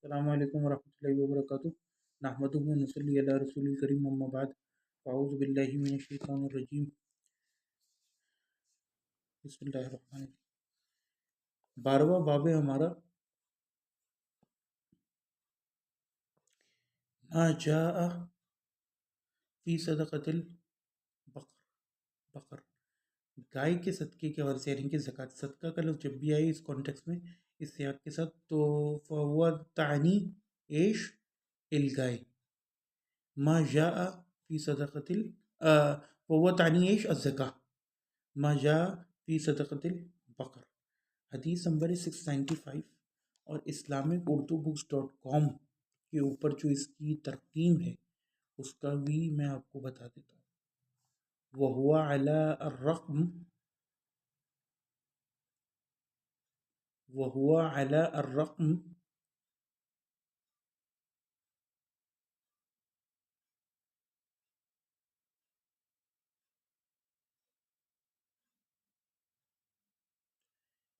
السلام علیکم ورحمۃ اللہ وبرکاتہ نحمدہ و نصلی علی رسول الکریم اما بعد اعوذ باللہ من الشیطان الرجیم بسم اللہ الرحمن الرحیم 12واں باب ہمارا ما جاء فی صدقۃ البقر گائے کے صدقے کے حوالے سے یعنی کہ زکوٰۃ صدقہ کا لفظ جب بھی آئے اس کانٹیکس میں اس سیاق کے ساتھ تو فہو تعنی ایش الگائے ما جاء فی صدقۃ فہو تعنی ایش الزکاة ما جاء فی صدقۃ البقر حدیث نمبر 695 اور اسلامک اردو بکس .com کے اوپر جو اس کی ترقیم ہے اس کا بھی میں آپ کو بتا دیتا ہوں وَهُوَ عَلَى الرقم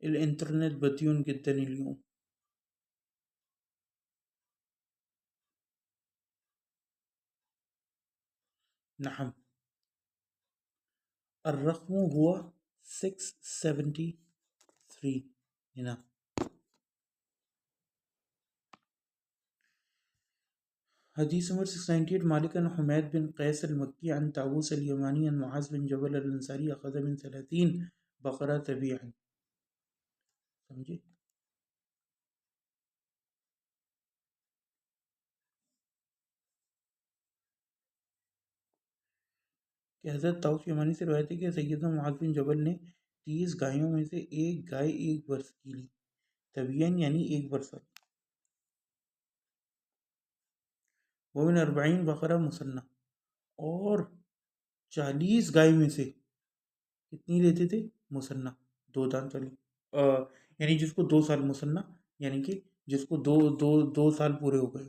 الانترنت بطيء جدا اليوم. نعم الرقم هو 673 هنا. حديث نمبر 698 مالك عن حميد بن قيس المكي عن طاووس اليماني عن معاذ بن جبل الأنصاري أخذ من 30 بقرة تبيعا. سمجھے کہ حضرت طاووس یمانی سے روایت ہے کہ سیدنا معاذ بن جبل نے 30 گایوں میں سے ایک گائے ایک برس کی لی تبیعاً یعنی ایک برس ومن 40 بقرہ مسنہ اور 40 گائے میں سے کتنی لیتے تھے مسنہ دو دانت والی یعنی جس کو 2 سال مسنہ یعنی کہ جس کو دو سال پورے ہو گئے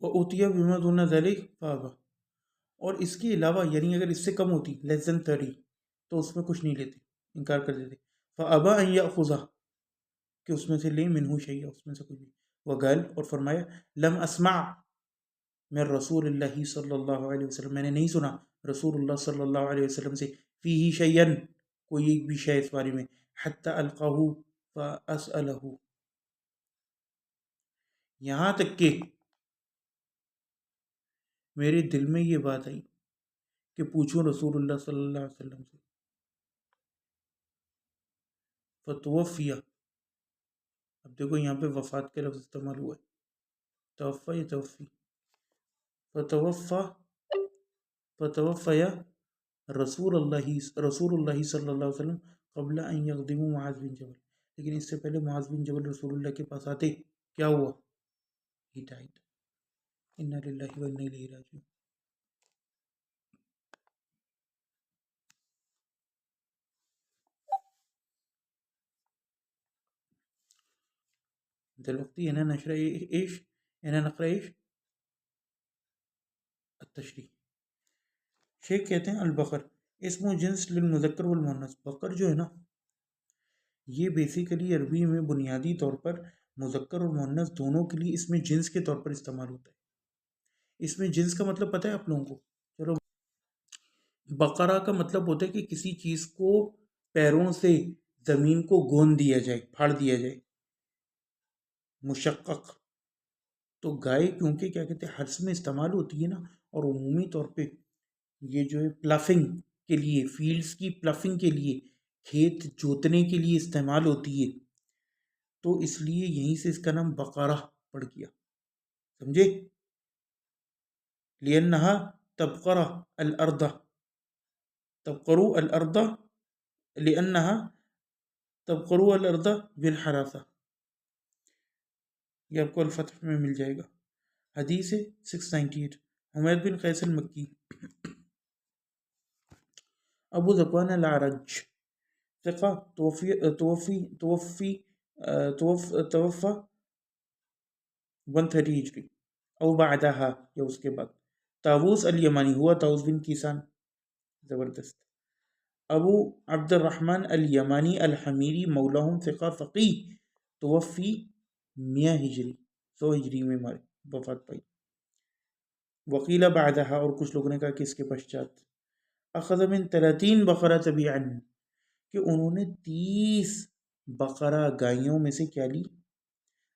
وَأُوتِيَ بِمَا دُونَ ذَلِكَ فَأَبَى اور اس کے علاوہ یعنی اگر اس سے کم ہوتی لیس دین 30 تو اس میں کچھ نہیں لیتے انکار کر دیتے فَأَبَى أَن يَأْخُذَهُ کہ اس میں سے لیں منہو شیئا اس میں سے کچھ بھی وقال اور فرمایا لم اسمع من رسول اللہ صلی اللہ علیہ وسلم میں نے نہیں سنا رسول اللہ صلی اللہ علیہ وسلم سے فیہ شیئن کوئی ایک بھی شے اس بارے میں حتی القاہ فاسألہ یہاں تک کہ میرے دل میں یہ بات آئی کہ پوچھوں رسول اللہ صلی اللہ علیہ وسلم سے فتوفیہ اب دیکھو یہاں پہ وفات کا لفظ استعمال ہوا ہے توفیٰ یا توفی فتوفیہ رسول اللہ صلی اللہ علیہ وسلم قبل ان یقدموا معاذ بن جبل لیکن اس سے پہلے معاذ بن جبل رسول اللہ کے پاس آتے کیا ہوا ہی ڈائیڈ انا للہ و انا الیہ راجعون دلوقتي هنا نشرح ايش هنا نقرأ ايش التشریح شیخ کہتے ہیں البقر اسم جنس للمذکر والمؤنث بقر جو ہے نا یہ بیسیکلی عربی میں بنیادی طور پر مذکر اور مؤنث دونوں کے لیے اس میں جنس کے طور پر استعمال ہوتا ہے اس میں جنس کا مطلب پتہ ہے آپ لوگوں کو چلو بقرہ کا مطلب ہوتا ہے کہ کسی چیز کو پیروں سے زمین کو گون دیا جائے پھاڑ دیا جائے مشقق تو گائے کیونکہ کیا کہتے ہیں حرث میں استعمال ہوتی ہے نا اور عمومی طور پہ یہ جو ہے پلافنگ کے لیے فیلڈز کی پلافنگ کے لیے کھیت جوتنے کے لیے استعمال ہوتی ہے تو اس لیے یہیں سے اس کا نام بقرہ پڑ گیا سمجھے لینہا تبقرہ الارض تبقرو الارض لینہا تبقرو الارض بالحراثہ یہ آپ کو الفتح میں مل جائے گا حدیث 698 حمید بن قیس المکی ابو ذکوان العرج ثقہ توفی توفى 130 ہجری او بعدها یا اس کے بعد. طاووس الیمانی ہوا طاووس بن کیسان، زبردست. ابو عبد الرحمن الیمانی الحمیری مولاہم ثقہ فقی توفی 100 ہجری 100 ہجری میں وفات پائی. وقیل بعدها اور کچھ لوگوں نے کہا کہ اس کے پشچات. اخذ من 30 بقرہ تبیعا کہ انہوں نے 30 بقرہ گائیوں میں سے کیا لی،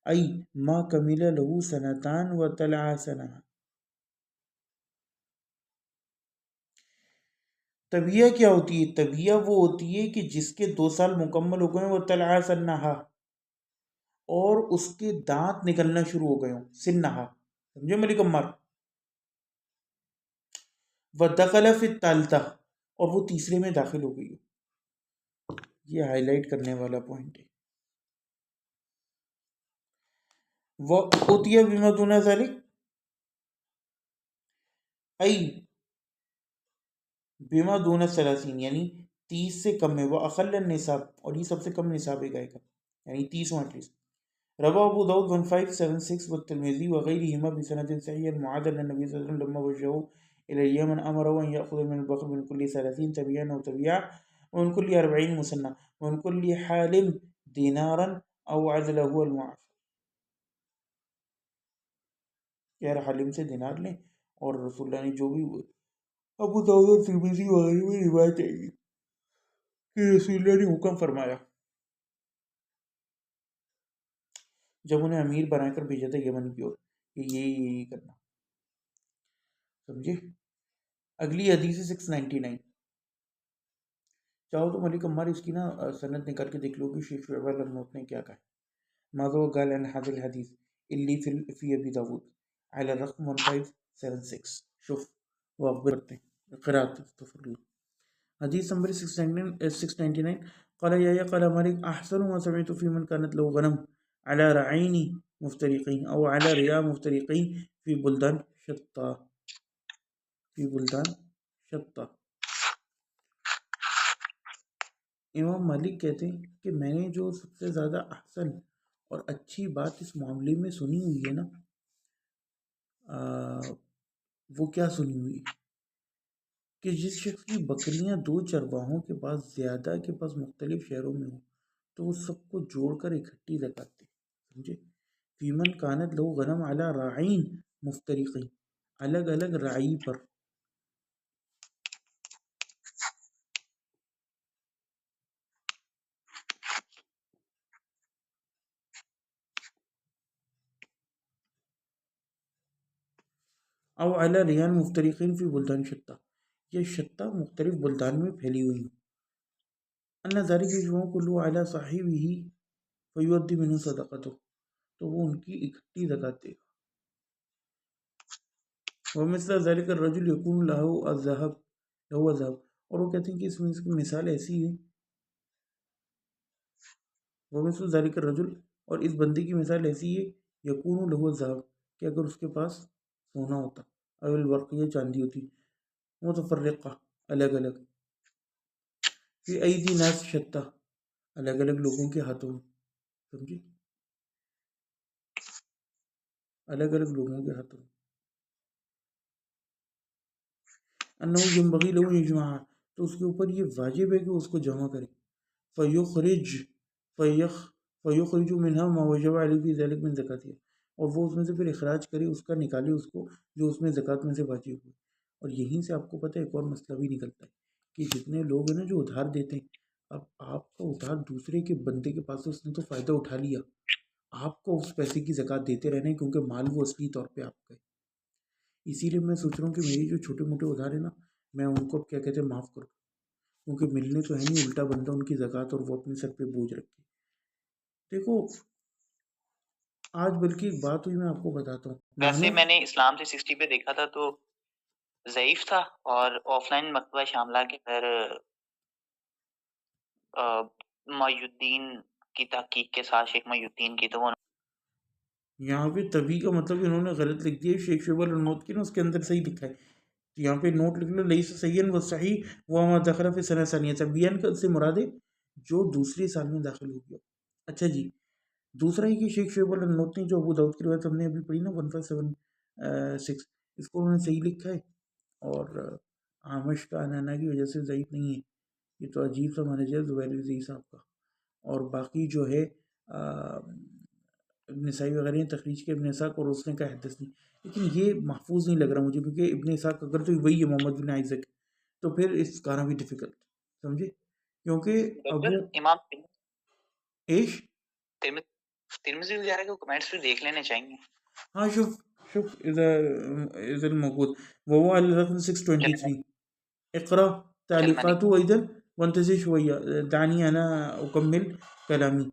ای ما کمل لہو سنتان و تلع سنہ. طبیعہ کیا ہوتی ہے؟ طبیعہ وہ ہوتی ہے کہ جس کے 2 سال مکمل ہو گئے وہ تلع سنہا اور اس کے دانت نکلنا شروع ہو گئے ہوں. سنہا سمجھے ملک عمار. ودخل فی الثالثہ اور وہ تیسرے میں داخل ہو گئی ہو. یہ ہائی لائٹ کرنے والا پوائنٹ ہے. وَأُتِيَ بِمَا دُونَ ذَلِكَ ای بما دون ثلاثین یعنی 30 سے کم ہے. وہ اقل النصاب اور یہ سب سے کم نصاب ہے گائے کا، یعنی 30 ایٹ لیسٹ. روا ابو داود 1576 والترمذی وغیرہما بسند صحیح معاذ ان النبی صلی اللہ علیہ وسلم لما وجهه الى اليمن امره ان ياخذ من البقر من كل 30 تبيعا او تبيعا ومن كل 40 مسنة ومن كل حال دینارا او عدله المعاف. یار حالم سے دینار لیں، اور رسول اللہ نے جو بھی ابو داؤد اور ترمذی وغیرہ میں روایت ہے کہ رسول اللہ نے حکم فرمایا جب انہیں امیر بنا کر بھیجا تھا یمن کی اور کہ یہی کرنا. سمجھے؟ اگلی حدیث ہے 699. چاہو تو ملک عمار اس کی نا سند نکال کے دیکھ لو کہ شیخ شعیب الرنوت نے کیا کہا ہے. ماذا قال عن هذا الحديث اللي في ابي داود على الرقم 1576. شوف واخبرتے قرات استغفر الله. حدیث نمبر 699. قال يا قال مالك احسن ما سمعت في من كانت له غنم على رعين مفترقين او على رعاء مفترقين في بلدان شتى في بلدان شتى. امام مالک کہتے ہیں کہ میں نے جو سب سے زیادہ احسن اور اچھی بات اس معاملے میں سنی ہوئی ہے نا، وہ کیا سنی ہوئی کہ جس شخص کی بکریاں 2 چرواہوں کے پاس زیادہ کے پاس مختلف شہروں میں ہوں تو وہ سب کو جوڑ کر اکٹھی زکات دے. سمجھے؟ فیمن کانت لہو غنم علی راعین مفترقین، الگ الگ راعی پر. او علی ریان مفترقین فی بلدان شتہ، یہ شتہ مختلف بلدان میں پھیلی ہوئی ہیں. ان ذالک یجمع کلہ علی صاحبہ فیؤدی منہ صدقتہ، تو وہ ان کی اکٹھی زکات دے گا. ومثل ذلك الرجل يكون له الذهب، اور وہ کہتے ہیں کہ اس میں اس کی مثال ایسی ہے. ومثل ذلك الرجل، اور اس بندے کی مثال ایسی ہے، یکون له الذهب کہ اگر اس کے پاس سونا ہوتا، او الورق یا چاندی ہوتی، متفرقہ الگ الگ، فی ایدی ناس شتى الگ الگ لوگوں کے ہاتھوں میں. سمجھے؟ الگ الگ لوگوں کے ہاتھوں میں. انہو ینبغی لہو یجمع، تو اس کے اوپر یہ واجب ہے کہ اس کو جمع کرے. فیخرج منہا ما وجب علیہ فی ذلک من زکاتہ، اور وہ اس میں سے پھر اخراج کرے، اس کا نکالے اس کو جو اس میں زکوٰۃ میں سے واجب ہوئے. اور یہیں سے آپ کو پتہ ہے ایک اور مسئلہ بھی نکلتا ہے کہ جتنے لوگ ہیں نا جو ادھار دیتے ہیں، اب آپ کا ادھار دوسرے کے بندے کے پاس، اس نے تو فائدہ اٹھا لیا، آپ کو اس پیسے کی زکوٰۃ دیتے رہنا ہے کیونکہ مال وہ اصلی طور پہ آپ کا ہے. اسی لیے میں سوچ رہا ہوں کہ میری جو چھوٹے موٹے ادھار ہیں نا، میں ان کو کیا کہتے ہیں معاف کر دوں، کیونکہ ملنے تو ہے نہیں، الٹا بندہ ان کی زکوٰۃ اور وہ اپنے سر پہ بوجھ رکھے. دیکھو آج بلکہ ایک بات ہوئی، میں آپ کو بتاتا ہوں. ویسے میں نے اسلام 360 پہ دیکھا تھا تو ضعیف تھا، اور آف لائن مکتبہ شاملہ کے اندر معی الدین کی تحقیق کے ساتھ، شیخ معی الدین کی، تو وہ یہاں پہ تبھی کا مطلب انہوں نے غلط لکھ دیا ہے. شیخ شعیب الرنوت کی نا اس کے اندر صحیح لکھا ہے. یہاں پہ نوٹ لکھ لو، لئی سیئن و صحیح وما دخل فی سنہ ثانیہ. بیان سے مراد ہے جو دوسری سال میں داخل ہو گیا. اچھا جی، دوسرا یہ کہ شیخ شعیب النوتنی جو ابو داؤد کی روایت ہم نے ابھی پڑھی نا 1576، اس کو انہوں نے صحیح لکھا ہے، اور آمش کا انانا کی وجہ سے ضعیف نہیں ہے. یہ تو عجیب سا مانیجر ہے زبیر رضی صاحب کا. اور باقی جو ہے ابن نسائی وغیرہ نے تخریج کے ابن اسحاق اور اس نے کہا حدثنی، لیکن یہ محفوظ نہیں لگ رہا مجھے، کیونکہ ابن اسحاق اگر تو وہی ہے محمد بن آئزک، تو پھر اس گانا بھی ڈیفیکلٹ سمجھے، کیونکہ ڈاکٹر ابو امام ایش ترمذی وغیرہ کے کمنٹس بھی دیکھ لینے چاہیے. ہاں شوف اذا الموجود وهو على رقم 623 اقرا چل میں تعلیقات ايضا وانتظر شويه دعني انا اكمل کلامی.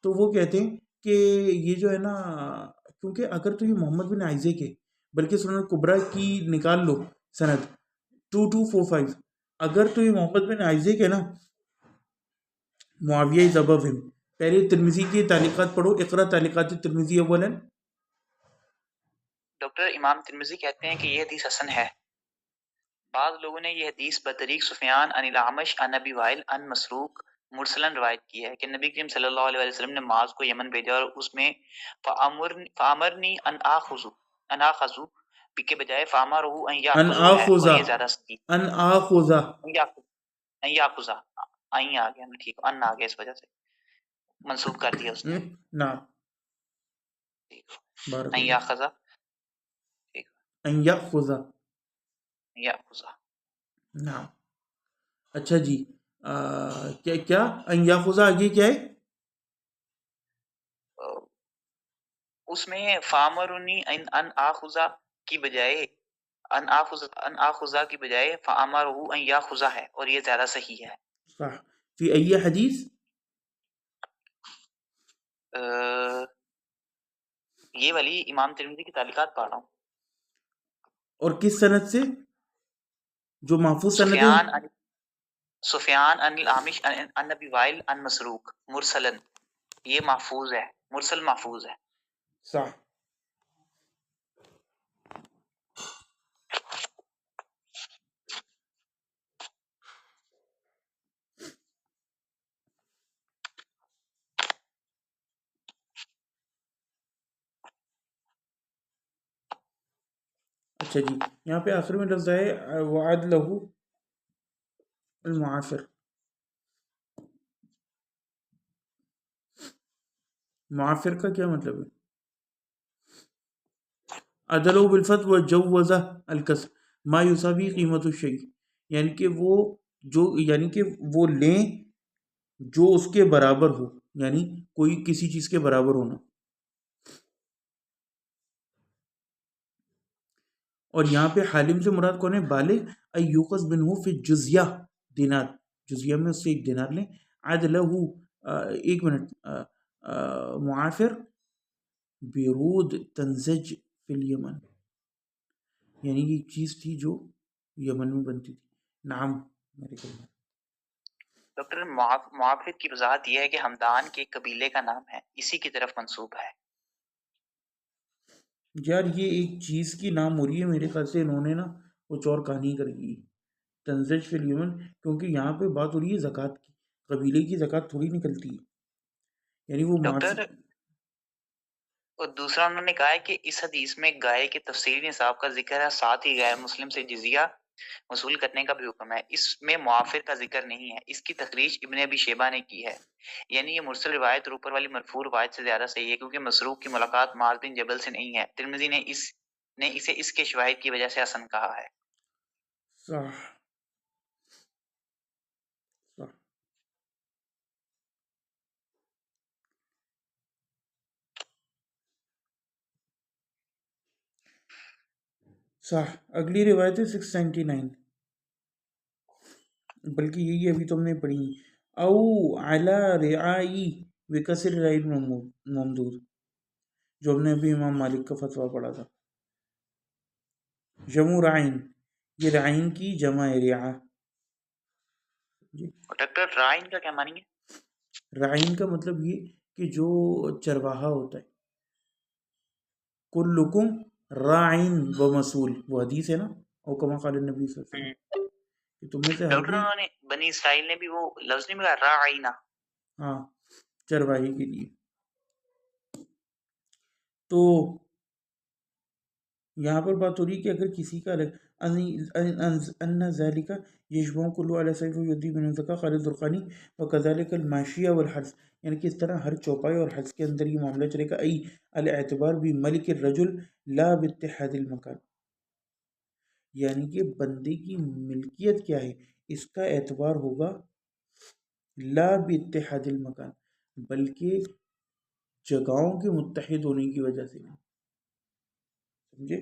تو وہ کہتے ہیں کہ یہ جو ہے نا، کیونکہ اگر تو یہ محمد بن عائزہ کے بلکہ سنن کبرا کی نکال لو سند 2245، اگر تو یہ محمد بن عائزہ کے نا معاویہ از ابو ہم. پہلے ترمذی کی تعلیقات پڑھو، اقرا تعلیقات ترمذی اولا. ڈاکٹر امام ترمذی کہتے ہیں کہ یہ حدیث حسن ہے. بعض لوگوں نے یہ حدیث بطریق سفیان عن الاعمش عن ابی وائل عن مسروق مرسلن روایت کی ہے کہ نبی کریم صلی اللہ علیہ وسلم نے معاذ کو یمن بھیجا اور اس میں فامرنی ان آخذو کے بجائے فامرہ ان ان یاخذو ہے، اور آخذا یہ زیادہ صحیح ان آخذا ان یاخذا آئیں آ گیا، ٹھیک ان آ گیا، اس وجہ سے منسوب کر دیا اس نے. نعم بارک ان اللہ یاخذا، ٹھیک، ان یأخذا یاخذا. نعم. اچھا جی، کیا ان یأخذا آگے کیا ہے؟ اس میں فامرنی ان آخذا کی بجائے ان آخذا کی بجائے فامرہ ان یاخذا ہے، اور یہ زیادہ صحیح ہے. صح. فی ای حدیث؟ یہ والی امام ترمذی کی تعلیقات پڑھ رہا ہوں. اور کس سند سے جو محفوظ سند ہے؟ سفیان ان الاعمش عن ابی وائل عن مسروق مرسلن، یہ محفوظ ہے، مرسل محفوظ ہے. صح. اچھا جی، یہاں پہ آخر میں لفظ ہے وعد لہو المعافر. معافر کا کیا مطلب ہے؟ عدلو بالفتح وجوزہ الکسر ما یساوی قیمت الشیء، یعنی کہ وہ لیں جو اس کے برابر ہو، یعنی کوئی کسی چیز کے برابر ہونا. اور یہاں پہ حالم سے مراد کون ہے؟ بالغ ایوقظ بنہ فی جزیہ دینار، جزیہ میں اس سے ایک دینار لیں. عدلہ ایک منٹ، معافر بیرود تنزج فی الیمن، یعنی یہ ایک چیز تھی جو یمن میں بنتی تھی. نعم میرے کلمہ. ڈاکٹر معافر کی وضاحت یہ ہے کہ ہمدان کے قبیلے کا نام ہے، اسی کی طرف منسوب ہے. یار یہ ایک چیز کی نام ہو رہی ہے، میرے خیال سے انہوں نے نا کچھ اور کہانی کر گئی تنزج فی الیمن، کیونکہ یہاں پہ بات ہو رہی ہے زکوٰۃ کی، قبیلے کی زکوٰۃ تھوڑی نکلتی ہے، یعنی وہ ڈاکٹر اور دوسرا انہوں نے کہا ہے کہ اس حدیث میں گائے کے تفصیلی نصاب کا ذکر ہے، ساتھ ہی غیر مسلم سے جزیہ وصول کرنے کا بھی حکم ہے، اس میں معافر کا ذکر نہیں ہے. اس کی تخریج ابن ابی شیبہ نے کی ہے. یعنی یہ مرسل روایت اور اوپر والی مرفوع روایت سے زیادہ صحیح ہے، کیونکہ مسروق کی ملاقات معاذ بن جبل سے نہیں ہے. ترمذی نے اسے اس کے شواہد کی وجہ سے حسن کہا ہے. صح صح. صح. اگلی روایت ہے 699، بلکہ یہی ابھی تم نے پڑھی، او علی رعائی بکسر رائی ممدود، جو ہم نے ابھی امام مالک کا فتویٰ پڑھا تھا. جمع رعین، یہ رعین کی جمع رعا. جی ڈاکٹر رائن کا کیا معنی ہے؟ رعین کا مطلب یہ کہ جو چرواہا ہوتا ہے. کلکم راعین و مسئول، وہ حدیث ہے نا، او کما قال النبی صلی اللہ علیہ وسلم، کہ تم میں سے ہر ڈاکٹر کوئی، انہوں نے بنی اسرائیل نے بھی وہ لفظ نہیں ملا رائنا، ہاں چرواہی کے لیے. تو یہاں پر بات ہو رہی ہے کہ اگر کسی کا ان ذالک یشبہ کلو علی سیف یدی بن زکا خالد درقانی وکذالک الماشیہ والحرس، یعنی کہ اس طرح ہر چوپائے اور حرس کے اندر یہ معاملہ چلے گا، ای الاعتبار بملک الرجل لا باتحاد المکان، یعنی کہ بندے کی ملکیت کیا ہے، اس کا اعتبار ہوگا لا باتحاد المکان، بلکہ جگہوں کے متحد ہونے کی وجہ سے نہیں، سمجھے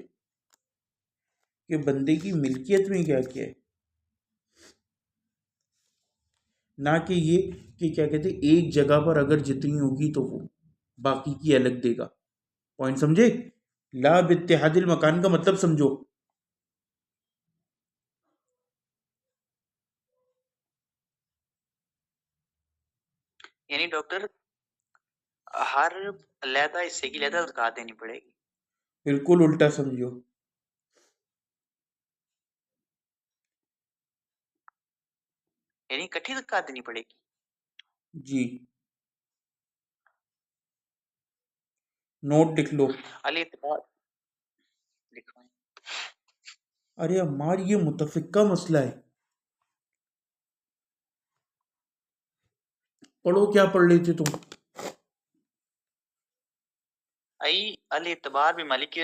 کہ بندے کی ملکیت میں کیا کیا ہے، نہ کہ یہ کہ کیا کہتے ہیں ایک جگہ پر اگر جتنی ہوگی تو وہ باقی کی الگ دے گا. پوائنٹ سمجھے؟ لا باتحاد المکان کا مطلب سمجھو. یعنی ڈاکٹر ہر علیحدہ حصے کی علیحدہ زکات دینی پڑے گی. بالکل الٹا سمجھو. یعنی کٹھی زکات دینی پڑے گی. جی نوٹ لکھ لو. الاعتبار لکھوائیں. ارے عمار یہ متفقہ مسئلہ ہے. پڑھو کیا پڑھ رہے تھے تم؟ ای الاعتبار بملک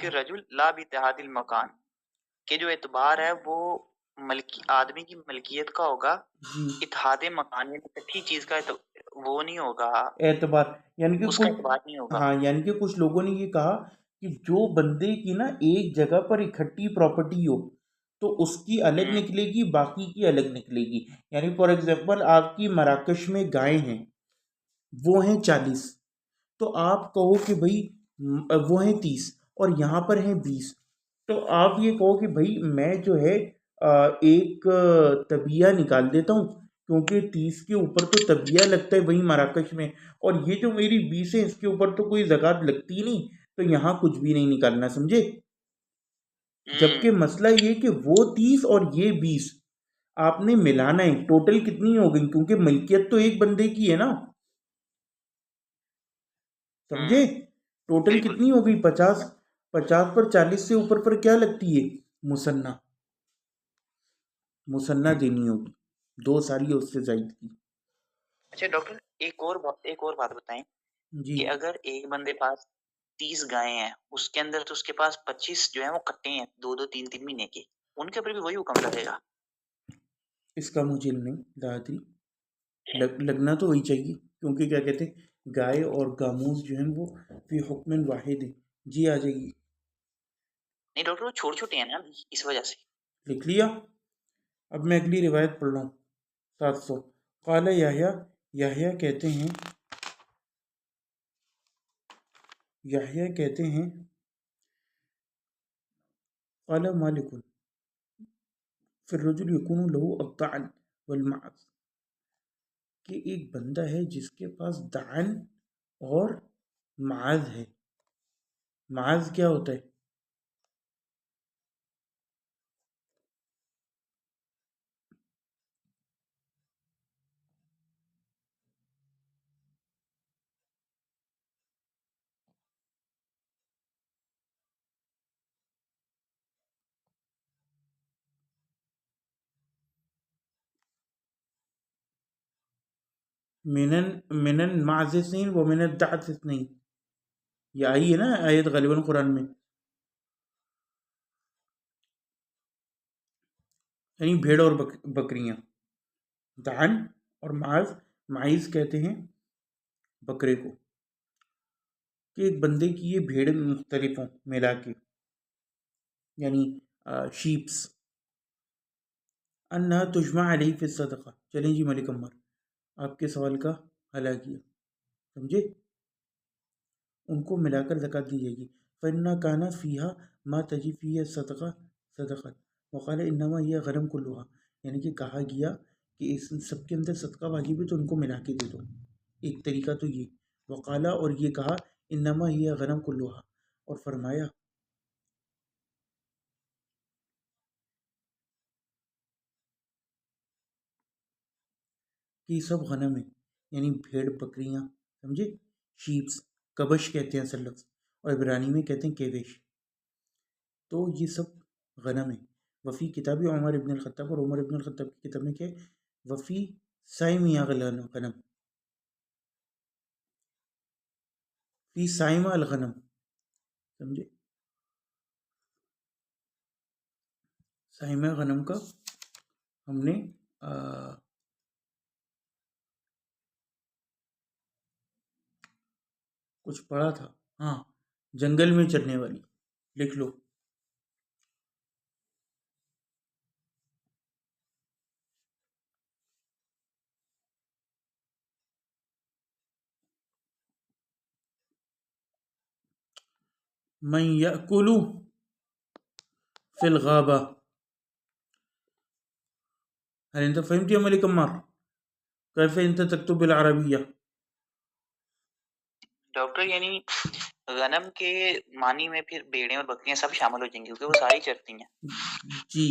الرجل لا باتحاد المکان، کہ جو اعتبار ہے وہ آدمی کی ملکیت کا ہوگا، اتحاد مکان یعنی کٹھی چیز کا وہ نہیں ہوگا اعتبار، یعنی کہ اس کا اعتبار نہیں ہوگا. ہاں یعنی کہ کچھ لوگوں نے یہ کہا کہ جو بندے کی نا ایک جگہ پر اکٹھی پراپرٹی ہو تو اس کی الگ نکلے گی، باقی کی الگ نکلے گی. یعنی فار ایگزامپل آپ کی مراکش میں گائے ہیں، وہ ہیں 40، تو آپ کہو کہ بھائی وہ ہیں 30 اور یہاں پر ہیں 20، تو آپ یہ کہو کہ بھائی میں جو ہے ایک طبیعہ نکال دیتا ہوں کیونکہ 30 کے اوپر تو طبیعہ لگتا ہے وہی مراکش میں، اور یہ جو میری 20 ہے اس کے اوپر تو کوئی زکوٰۃ لگتی نہیں، تو یہاں کچھ بھی نہیں نکالنا، سمجھے؟ جبکہ مسئلہ یہ کہ وہ 30 اور یہ 20 آپ نے ملانا ہے، ٹوٹل کتنی ہو گئی، کیونکہ ملکیت تو ایک بندے کی ہے نا، سمجھے؟ ٹوٹل کتنی ہو گئی؟ 50. 50 پر 40 سے اوپر پر کیا لگتی ہے؟ مسنہ دینی ہوگی، 2 ساری اس سے زائد کی. اچھا ڈاکٹر ایک اور بات بتائیں جی کہ اگر ایک بندے پاس 30 گائیں ہیں، اس کے اندر تو اس کے پاس 25 جو ہیں وہ کٹے ہیں 2 3 مہینے کے، ان کے اوپر بھی وہی حکم لگے گا؟ اس کا مجھے نہیں دادری لگنا تو وہی چاہیے، کیونکہ کیا کہتے ہیں گائے اور گاموس جو ہیں وہ فی حکم واحد ہے. جی آ جائیے. نہیں ڈاکٹر وہ چھوٹے ہیں نا اس وجہ سے. لکھ لیا. اب میں اگلی روایت پڑھ رہا ہوں. 700. قال یحییٰ کہتے ہیں قال مالک فی الرجل یکون له الطعن والمعز، کہ ایک بندہ ہے جس کے پاس دعن اور معز ہے. معز کیا ہوتا ہے؟ من المعز اثنین ومن الدعث اثنین، یہ آئی ہے نا آیت غالباً قرآن میں، یعنی بھیڑ اور بکریاں. دعن اور معیز کہتے ہیں بکرے کو، کہ ایک بندے کی یہ بھیڑ مختلف ہوں ملا کے، یعنی شیپس. انہا تجمع علیہ فی الصدقہ. چلیں جی ملک عمر آپ کے سوال کا حل آ گیا، سمجھے؟ ان کو ملا کر زکوٰۃ دی جائے گی. فَإِنَّا كَانَ فِيهَا مَا تَجِبُ فِيهِ صدقہ وقال انما یہ غنم کلھا، یعنی کہ کہا گیا کہ اس سب کے اندر صدقہ واجب ہے تو ان کو ملا کے دے دو. ایک طریقہ تو یہ. وقالا اور یہ کہا انما یہ غنم کلھا، اور فرمایا کہ سب غنم ہے. یعنی بھیڑ بکریاں، سمجھے، شیپس، کبش کہتے ہیں اصل لفظ، اور عبرانی میں کہتے ہیں کیوش. تو یہ سب غنم ہے. وفی کتابی عمر ابن الخطاب، اور عمر ابن الخطاب کی کتاب میں کیا ہے؟ وفی سائمیہ غنم، فی سائمہ الغنم، سمجھے. سائمہ غنم کا ہم نے کچھ پڑھا تھا. ہاں، جنگل میں چرنے والی، لکھ لو. من یأکل فی الغابہ. هل انت فهمت يا ملك عمار؟ كيف انت تكتب بالعربية؟ ڈاکٹر یعنی غنم کے معنی میں پھر بھیڑیں اور بکریاں سب شامل ہو جائیں گی کیونکہ وہ ساری چرتی ہیں. جی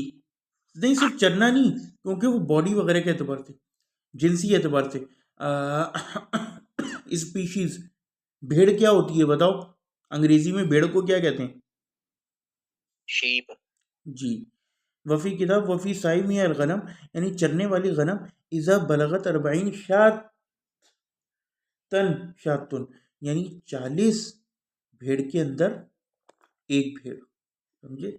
نہیں، صرف چرنا نہیں، کیونکہ وہ باڈی وغیرہ کے اعتبار سے، جنسی اعتبار سے. اسپیشیز بھیڑ کیا ہوتی ہے بتاؤ؟ انگریزی میں بھیڑ کو کیا کہتے ہیں؟ شیپ. جی. وفی کتاب وفی سائمیہ الغنم، یعنی چرنے والی غنم، اذا بلغت 40 شاتن، یعنی 40 بھیڑ کے اندر ایک بھیڑ، سمجھے.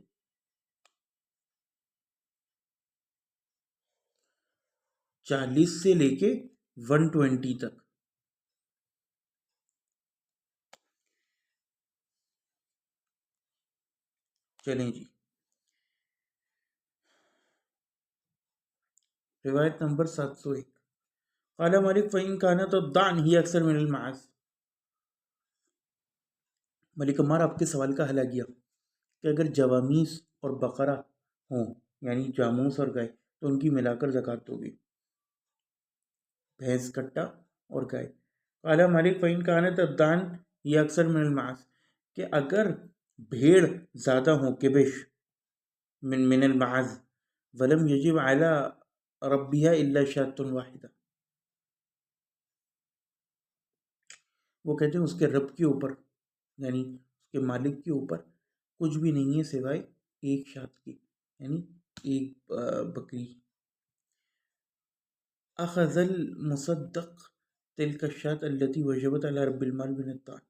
40 سے لے کے 120 تک. چلیں جی، روایت نمبر 701. قال مالک فإن كانت الضعن هي أكثر من المعاز. ملک عمار آپ کے سوال کا حل آ گیا کہ اگر جوامیس اور بقرہ ہوں، یعنی جاموس اور گائے، تو ان کی ملا کر زکوٰۃ ہوگی، بھینس کٹا اور گائے. قال مالک فإن كانت الضعن هي أكثر من المعاز، کہ اگر بھیڑ زیادہ ہوں، کبش من المعاز، ولم يجب على ربها الا شاة واحدہ. وہ کہتے ہیں اس کے رب کے اوپر، یعنی اس کے مالک کے اوپر کچھ بھی نہیں ہے سوائے ایک شات کی، یعنی ایک بکری. اخذ المصدق تلك الشاة التي وجبت على رب المال من الضعن.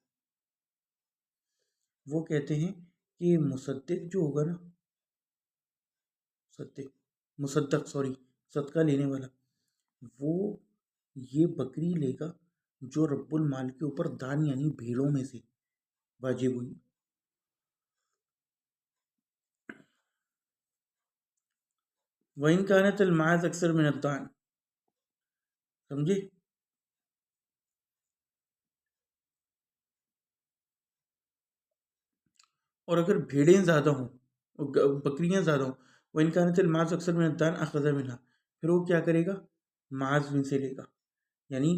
وہ کہتے ہیں کہ مصدق جو ہوگا نا، صدقہ لینے والا، وہ یہ بکری لے گا جو رب المال کے اوپر دان یعنی بھیڑوں میں سے واجب ہوئی. وَإِن كَانَتِ الْمَعَاذ أَكْثَرَ مِنَ الضَّعْنِ، سمجھے. اور اگر بھیڑیں زیادہ ہوں، بکریاں زیادہ ہوں، وَإِن كَانَتِ الْمَعَاذ أَكْثَرَ مِنَ الضَّعْنِ أَخَذَ مِنْهَا، پھر وہ کیا کرے گا؟ معاذ میں سے لے گا، یعنی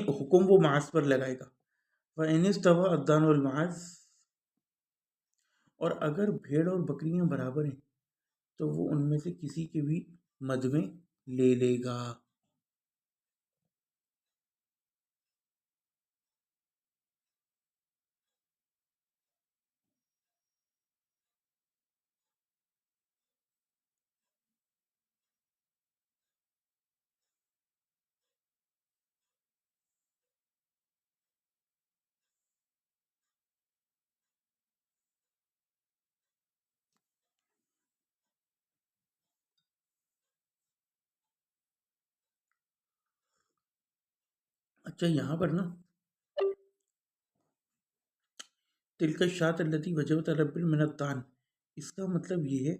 حکم وہ معاذ پر لگائے گا. وَإِنِ اسْتَوَى الضَّعْنُ وَالْمَعَاذ، اور اگر بھیڑ اور بکریاں برابر ہیں تو وہ ان میں سے کسی کے بھی مد میں لے لے گا. اچھا، یہاں پر نا تلک الشاة التي وجبت على رب من الضعن، اس کا مطلب یہ ہے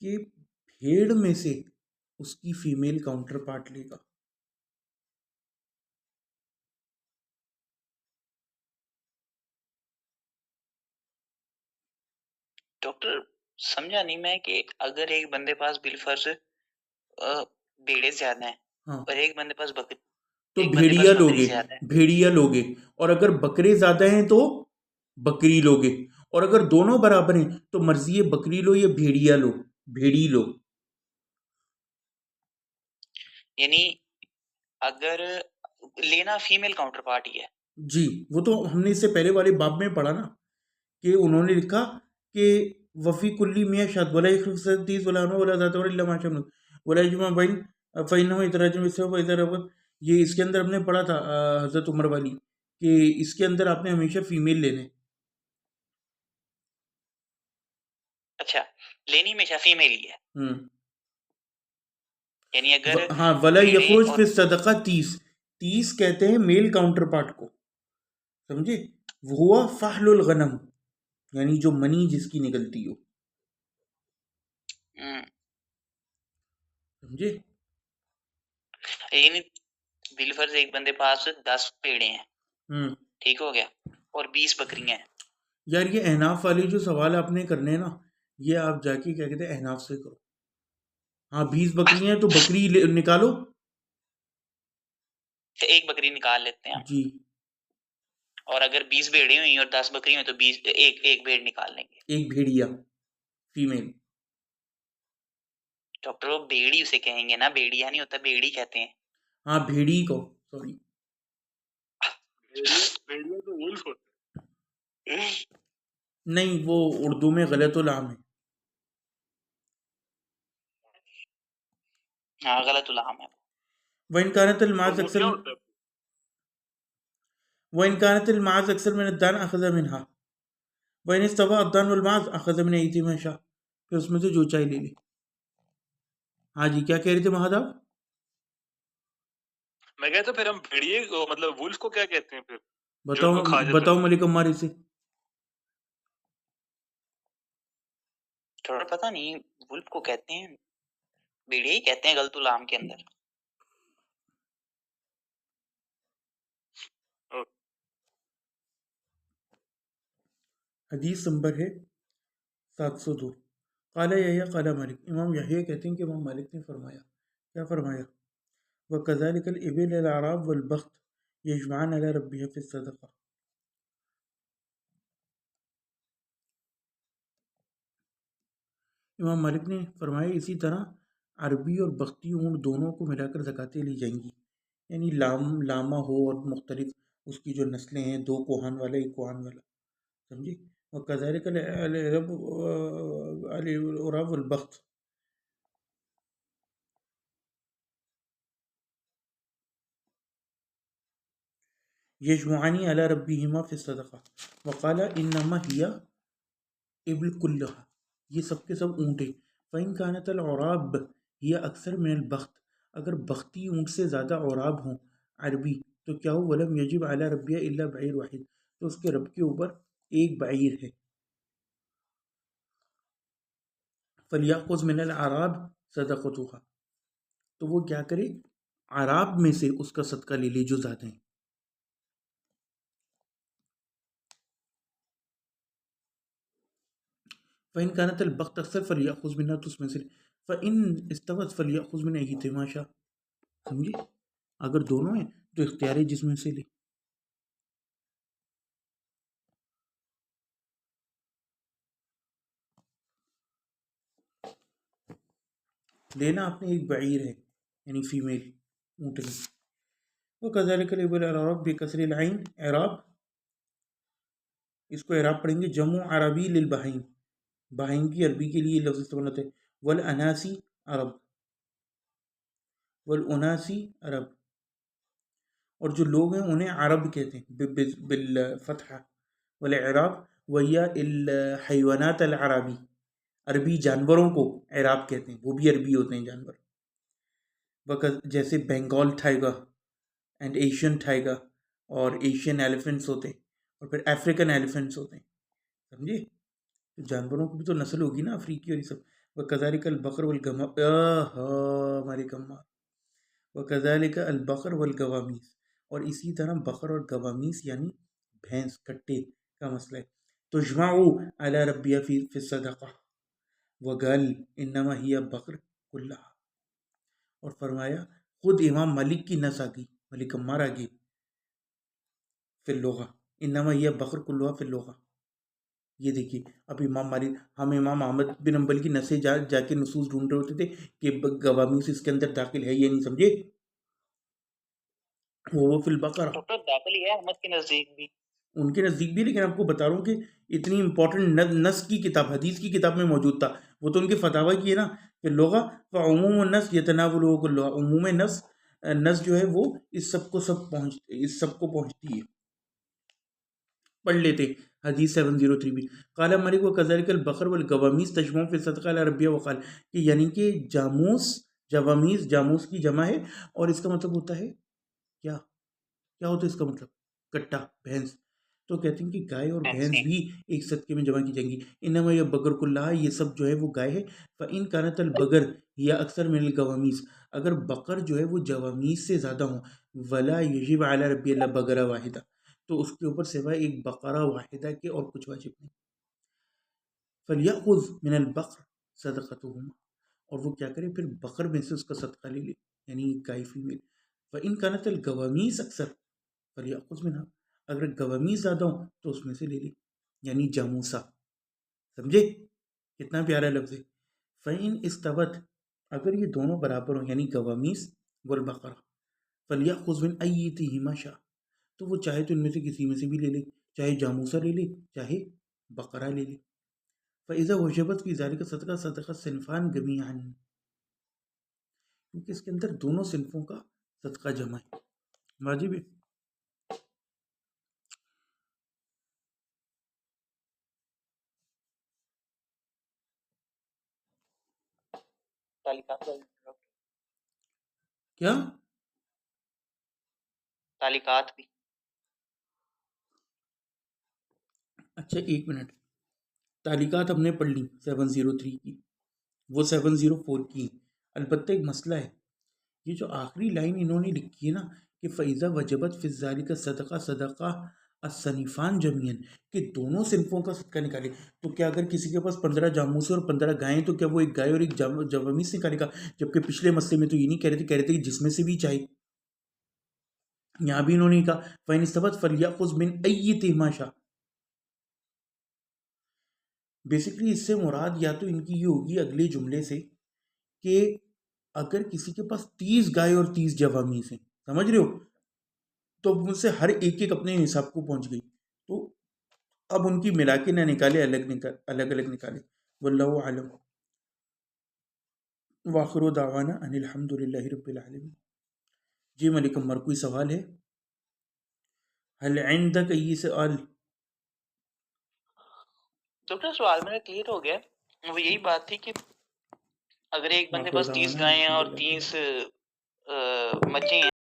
کہ بھیڑ میں سے اس کی فیمیل کاؤنٹر پارٹ لے گا. ڈاکٹر سمجھا نہیں میں کہ اگر ایک بندے پاس بالفرض بھیڑیں زیادہ ہیں، ہاں، اور ایک بندے پاس بکری، تو ایک بندے پاس بکری زیادہ ہے، بھیڑیا لوگے. اور اگر بکرے زیادہ ہیں تو بکری لوگے. اور اگر دونوں برابر ہیں تو مرضی ہے بکری لو یا بھیڑیا لو، بھیڑی لو. یعنی اگر لینا فیمیل کاؤنٹر پارٹ ہی ہے جی، وہ تو ہم نے اس سے پہلے والے باب میں پڑھا نا کہ انہوں نے لکھا کہ وفی کلی میاں شاد ولا یخلف ستیس ولا انو ولا ذات ولا ما شمل ولا یجمع بین فینہ اتراجم اس سے فیضا ربط. یہ اس کے اندر ہم نے پڑھا تھا حضرت عمر والی کہ اس کے اندر آپ نے ہمیشہ فیمیل لینے. اچھا لینی ہمیشہ فیمیل ہی ہے یعنی اگر ہاں ولا بھیڑیں یخرج اور فی صدقہ 30 کہتے ہیں میل کاؤنٹر پارٹ کو, سمجھے, وہ فحل الغنم یعنی جو منی جس کی نکلتی ہو, سمجھے. یعنی بالفرض ایک بندے پاس 10 بھیڑیں ہیں ٹھیک ہو گیا اور 20 بکریاں ہیں. یار یہ احناف والے جو سوال آپ نے کرنے نا یہ آپ جا کے کیا کہتے ہیں احناف سے کرو. ہاں 20 بکریاں ہیں تو بکری نکالو, ایک بکری نکال لیتے ہیں جی, اور اگر 20 بھیڑیں ہوئی اور 10 بکری ہوئی تو 20 ایک بھیڑ نکال لیں گے. ایک بھیڑیا فیمیل. ڈاکٹر وہ بھیڑی اسے کہیں گے نا, بھیڑیا نہیں ہوتا, بھیڑی کہتے ہیں. ہاں بھیڑی کو, سوری بھیڑیا تو وولف ہوتا ہے. نہیں وہ اردو میں غلط العام ہے. ہاں غلط العام ہے. وَإِنْ كَانَتِ الْمَعَازُ أَكْثَرَ مِنَ الدَّانِ أَخَذَ مِنْهَا وَإِنِ اسْتَوَى الدَّانُ وَالْمَعَازُ أَخَذَ مِنْ أَيْدِيهِمَا شَاءَ. پھر اس میں سے جو چاہے لے لے. ہاں جی کیا کہہ رہے تھے مہاد آپ؟ میں کہتا پھر ہم بھیڑیے کو مطلب وولف کو کیا کہتے ہیں پھر؟ بتاؤ ملک عمار سے. تھوڑا پتہ نہیں, وولف کو کہتے ہیں, بھیڑیے ہی کہتے ہیں غلط العام کے اندر. حدیث نمبر ہے 702. قال یحییٰ قال مالک, امام یحییٰ کہتے ہیں کہ امام مالک نے فرمایا, کیا فرمایا؟ وَكَذَلِكَ الْإِبِلُ الْأَعْرَابُ وَالْبَخْتُ يَجْمَعَانِ عَلَى رَبِّهَا فِي الصَّدَقَةِ. امام مالک نے فرمایا اسی طرح عربی اور بختی اونٹ دونوں کو ملا کر زکاتیں لی جائیں گی, یعنی لاما ہو اور مختلف اس کی جو نسلیں ہیں, 2 کوہان والا ایک کوہان والا, سمجھے. وَكَذَلِكَ الْعَرَابُ وَالْبَخْتُ يجمعان على ربهما في الصدقة وقال انما هي ابل كلها, یہ سب کے سب اونٹ ہیں. فإن كانت العراب هي اکثر من البخت, اگر بختی اونٹ سے زیادہ عراب ہوں عربی تو کیا ہو, ولم يجب على ربها الا بعير واحد, تو اس کے رب کے اوپر ایک بعیر ہے. فليأخذ من العراب صدقتها, تو وہ کیا کرے, عراب میں سے اس کا صدقہ لے لے جو زیادہ ہیں. فإن كانت البخت اکثر فليأخذ منها, تو اس میں سے فإن استوت فليأخذ من أيهما شاء, سمجھے. اگر دونوں ہیں تو اختیار ہے جس میں سے لے. لینا آپ نے ایک بعیر ہے یعنی فیمیل اونٹنی. وكذلك الإبل العراب بكسر العين, عراب اس کو عراب پڑھیں گے جمع عربی للبہائم, بہائم کی عربی کے لیے لفظ استعمال ہوتا ہے. والاناسی عرب, والاناسی عرب, اور جو لوگ ہیں انہیں عرب کہتے ہیں بالفتح. والعراب وهي الحیوانات العربی, عربی جانوروں کو عراب کہتے ہیں, وہ بھی عربی ہوتے ہیں جانور. جیسے Bengal tiger and Asian tiger, اور ایشین ایلیفنٹس ہوتے ہیں, اور پھر افریقن ایلیفنٹس ہوتے ہیں, سمجھے. جانوروں کی بھی تو نسل ہوگی نا افریقی اور یہ سب. وَكَذَلِكَ الْبَقَرُ وَكَذَلِكَ الْبَقَرُ وَالْغَوَامِيسُ, اور اسی طرح بقر اور گوامیس یعنی بھینس کٹے کا مسئلہ ہے. تُجْمَعُ عَلَى رَبِّهَا فِي الصَّدَقَةِ وَقَالَ إِنَّمَا هِيَ بَقْرٌ كُلُّهَا, اور فرمایا خود امام مالک کی نس آ گئی, ملک عمار آ گئی فی اللغہ, انما هي بقر كلها فی اللغہ. یہ دیکھیے اب امام مالک, ہم امام احمد بن حنبل کی نسیں جا کے نصوص ڈھونڈ رہے ہوتے تھے کہ گوامیس اس کے اندر داخل ہے یا نہیں, سمجھے. وہ فی البقرہ، ڈاکٹر داخل ہی ہے احمد کے نزدیک بھی. ان کے نزدیک بھی، لیکن آپ کو بتا رہا ہوں کہ اتنی امپورٹنٹ نس کی کتاب، حدیث کی کتاب میں موجود تھا. وہ تو ان کے فتاوی کی ہے نا کہ لغہ فعموم النس یتناولہ کلھا، عموم نس جو ہے وہ اس سب کو پہنچتی ہے. پڑھ لیتے حدیث 703 بھی. قال مالک وکذلک البقر والگوامیس تجمع فی الصدقہ علی ربیہ وقال، کہ یعنی کہ جوامیس جاموس کی جمع ہے، اور اس کا مطلب ہوتا ہے کیا ہوتا ہے اس کا مطلب؟ کٹا، بھینس. تو کہتے ہیں کہ گائے اور بھینس بھی ایک صدقے میں جمع کی جائیں گی. انما یہ بگر کلھا، یہ سب جو ہے وہ گائے ہے. فإن كانت البگر یا اکثر من الگوامیس، اگر بقر جو ہے وہ جوامیس سے زیادہ ہوں، ولا یجب علی ربی اللہ بقرہ واحدہ، تو اس کے اوپر سوائے ایک بقرہ واحدہ کے اور کچھ واجب نہیں. فلیأخذ من البقر صدقتهما، اور وہ کیا کرے پھر بقر میں سے اس کا صدقہ لے لے، یعنی گائے فیمیل. فإن كانت الگوامیس اکثر فلیأخذ منها، اگر گوامیس زیادہ ہوں تو اس میں سے لے لے، یعنی جاموسا. سمجھے کتنا پیارا لفظ ہے. فإن استوت، اگر یہ دونوں برابر ہوں، یعنی گوامیس والبقرہ، فلیأخذ من ایتہما شاء، تو وہ چاہے تو ان میں سے کسی میں سے بھی لے لے، چاہے جاموسا لے لے چاہے بقرہ لے لے. فإذا وجبت فی ذلک صدقہ صدقہ صنفان جمیعا، کیونکہ اس کے اندر دونوں صنفوں کا صدقہ جمع ہے. واجب ہے. کیا تعلیقات بھی. اچھا ایک منٹ، تعلیقات ہم نے پڑھ لی 703 کی، وہ 704 کی. البتہ ایک مسئلہ ہے، یہ جو آخری لائن انہوں نے لکھی ہے نا کہ فَإِذَا وَجَبَتْ فِي ذَلِكَ صدقہ صدقہ الصنفان جميعا، کہ دونوں صنفوں کا صدقہ نکالے. تو کیا اگر کسی کے پاس 15 جاموس اور 15 گائیں، تو کیا وہ ایک گائے اور ایک جوامیس نکالے گا؟ جبکہ پچھلے مسئلے میں تو یہ نہیں کہہ رہے تھے کہ جس میں سے بھی چاہے. یہاں بھی انہوں نے کہا فَإِنِ اسْتَوَتْ فَلْيَأْخُذْ مِنْ أَيِّتِهِمَا شَاءَ. بیسکلی اس سے مراد یا تو ان کی یہ ہوگی اگلے جملے سے کہ اگر کسی کے پاس 30 گائے اور 30 جوامیس ہیں، سمجھ رہے ہو، تو مجھ سے ہر ایک اپنے نصاب کو پہنچ گئی، تو اب ان کی ملا کے نہ نکالے، الگ الگ نکالے. واللہ اعلم. واخر دعوانا ان الحمد للہ رب العالمین. جی ملک عمر کوئی سوال ہے؟ هل عندك ای سوال؟ ڈاکٹر سوال میرا کلیئر ہو گیا. وہ یہی بات تھی کہ اگر ایک بندے واخر پاس 30 دعوانا گائیں الحمد اور للہ رب 30 العالمین. مچھیں ہیں